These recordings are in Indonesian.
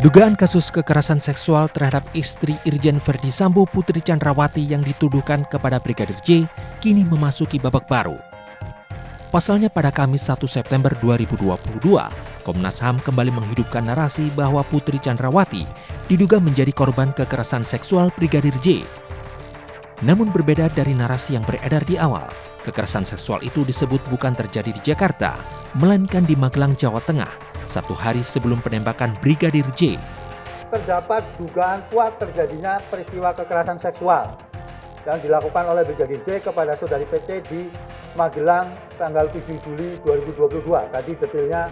Dugaan kasus kekerasan seksual terhadap istri Irjen Verdi Sambo Putri Chandrawati yang dituduhkan kepada Brigadir J kini memasuki babak baru. Pasalnya pada Kamis 1 September 2022, Komnas HAM kembali menghidupkan narasi bahwa Putri Chandrawati diduga menjadi korban kekerasan seksual Brigadir J. Namun berbeda dari narasi yang beredar di awal, kekerasan seksual itu disebut bukan terjadi di Jakarta, melainkan di Magelang, Jawa Tengah, 1 hari sebelum penembakan Brigadir J. Terdapat dugaan kuat terjadinya peristiwa kekerasan seksual yang dilakukan oleh Brigadir J kepada saudari PC di Magelang tanggal 7 Juli 2022. Tadi detailnya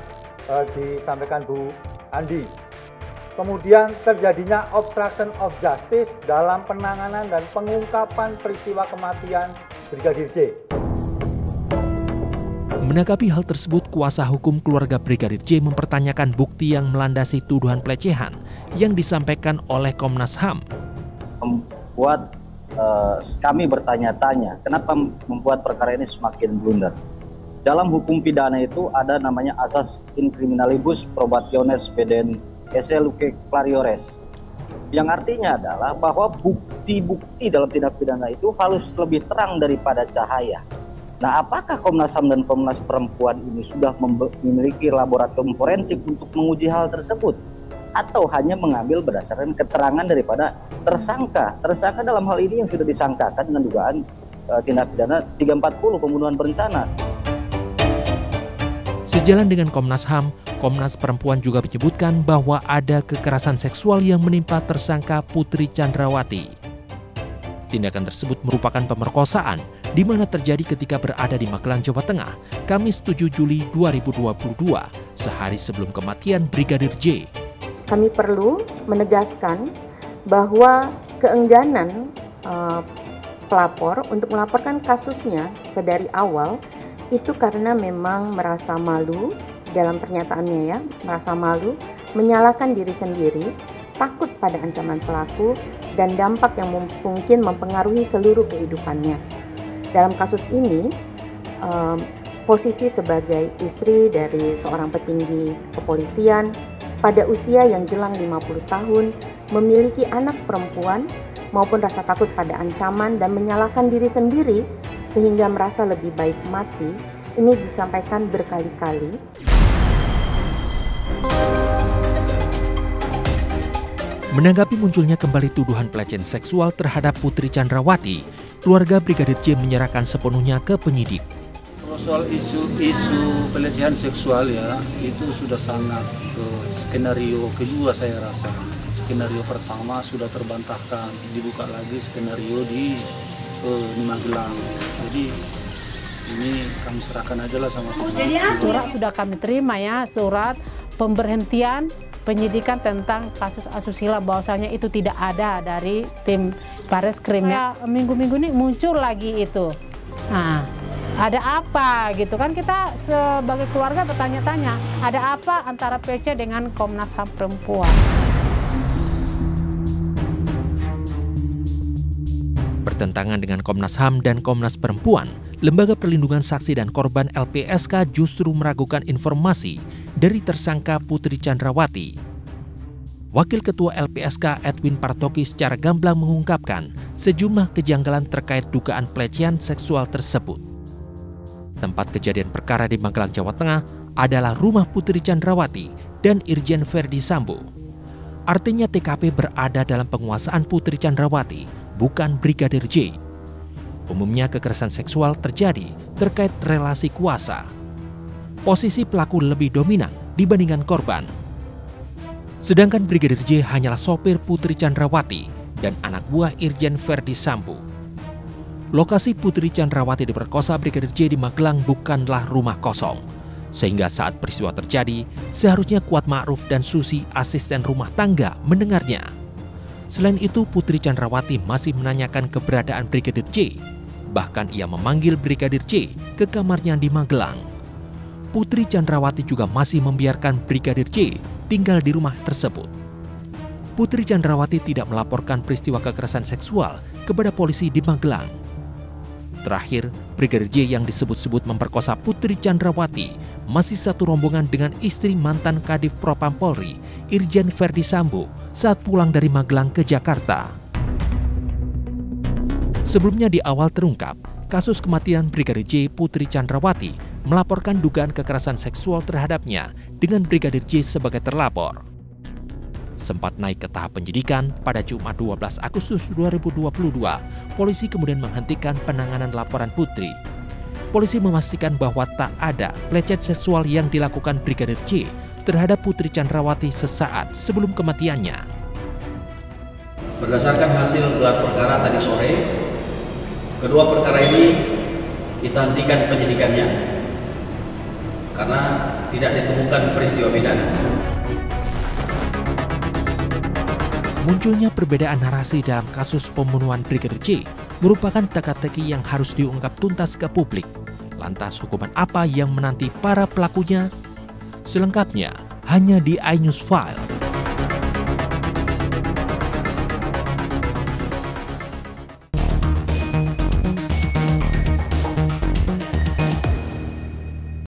disampaikan Bu Andi. Kemudian terjadinya obstruction of justice dalam penanganan dan pengungkapan peristiwa kematian Brigadir J. Menanggapi hal tersebut, kuasa hukum keluarga Brigadir J mempertanyakan bukti yang melandasi tuduhan pelecehan yang disampaikan oleh Komnas HAM. Membuat kami bertanya-tanya, kenapa membuat perkara ini semakin blunder. Dalam hukum pidana itu ada namanya asas in criminalibus probationis pedent esse luce clariores, yang artinya adalah bahwa bukti-bukti dalam tindak pidana itu harus lebih terang daripada cahaya. Nah, apakah Komnas HAM dan Komnas Perempuan ini sudah memiliki laboratorium forensik untuk menguji hal tersebut? Atau hanya mengambil berdasarkan keterangan daripada tersangka? Tersangka dalam hal ini yang sudah disangkakan dengan dugaan tindak pidana 340 pembunuhan berencana. Sejalan dengan Komnas HAM, Komnas Perempuan juga menyebutkan bahwa ada kekerasan seksual yang menimpa tersangka Putri Chandrawati. Tindakan tersebut merupakan pemerkosaan di mana terjadi ketika berada di Magelang, Jawa Tengah, Kamis 7 Juli 2022, sehari sebelum kematian Brigadir J. Kami perlu menegaskan bahwa keengganan pelapor untuk melaporkan kasusnya dari awal itu karena memang merasa malu dalam pernyataannya ya, merasa malu, menyalahkan diri sendiri, takut pada ancaman pelaku, dan dampak yang mungkin mempengaruhi seluruh kehidupannya. Dalam kasus ini, posisi sebagai istri dari seorang petinggi kepolisian pada usia yang jelang 50 tahun, memiliki anak perempuan maupun rasa takut pada ancaman dan menyalahkan diri sendiri sehingga merasa lebih baik mati, ini disampaikan berkali-kali. Menanggapi munculnya kembali tuduhan pelecehan seksual terhadap Putri Chandrawati, keluarga Brigadir J menyerahkan sepenuhnya ke penyidik. Soal isu pelecehan seksual ya, itu sudah sangat skenario kedua saya rasa. Skenario pertama sudah terbantahkan, dibuka lagi skenario di Magelang. Jadi ini kami serahkan aja lah sama penyidik. Surat sudah kami terima ya, surat pemberhentian penyidikan tentang kasus asusila, bahwasanya itu tidak ada dari tim Bareskrim ya. Minggu-minggu ini muncul lagi itu. Nah, ada apa gitu kan, kita sebagai keluarga bertanya-tanya, ada apa antara PC dengan Komnas HAM Perempuan? Bertentangan dengan Komnas HAM dan Komnas Perempuan, Lembaga Perlindungan Saksi dan Korban LPSK justru meragukan informasi dari tersangka Putri Chandrawati. Wakil Ketua LPSK Edwin Partogi secara gamblang mengungkapkan sejumlah kejanggalan terkait dugaan pelecehan seksual tersebut. Tempat kejadian perkara di Magelang, Jawa Tengah adalah rumah Putri Chandrawati dan Irjen Verdi Sambo. Artinya TKP berada dalam penguasaan Putri Chandrawati, bukan Brigadir J. Umumnya kekerasan seksual terjadi terkait relasi kuasa. Posisi pelaku lebih dominan dibandingkan korban. Sedangkan Brigadir J hanyalah sopir Putri Chandrawati dan anak buah Irjen Verdi Sambo. Lokasi Putri Chandrawati diperkosa Brigadir J di Magelang bukanlah rumah kosong. Sehingga saat peristiwa terjadi, seharusnya Kuat Ma'ruf dan Susi, asisten rumah tangga, mendengarnya. Selain itu, Putri Chandrawati masih menanyakan keberadaan Brigadir J. Bahkan ia memanggil Brigadir J ke kamarnya di Magelang. Putri Chandrawati juga masih membiarkan Brigadir J tinggal di rumah tersebut. Putri Chandrawati tidak melaporkan peristiwa kekerasan seksual kepada polisi di Magelang. Terakhir, Brigadir J yang disebut-sebut memperkosa Putri Chandrawati masih satu rombongan dengan istri mantan Kadif Propam Polri, Irjen Verdi Sambo, saat pulang dari Magelang ke Jakarta. Sebelumnya di awal terungkap, kasus kematian Brigadir J Putri Chandrawati melaporkan dugaan kekerasan seksual terhadapnya dengan Brigadir J sebagai terlapor. Sempat naik ke tahap penyidikan, pada Jumat 12 Agustus 2022, polisi kemudian menghentikan penanganan laporan Putri. Polisi memastikan bahwa tak ada pelecehan seksual yang dilakukan Brigadir J terhadap Putri Chandrawati sesaat sebelum kematiannya. Berdasarkan hasil gelar perkara tadi sore, kedua perkara ini kita hentikan penyidikannya karena tidak ditemukan peristiwa pidana. Munculnya perbedaan narasi dalam kasus pembunuhan Brigadir J merupakan teka-teki yang harus diungkap tuntas ke publik. Lantas hukuman apa yang menanti para pelakunya? Selengkapnya hanya di iNews File.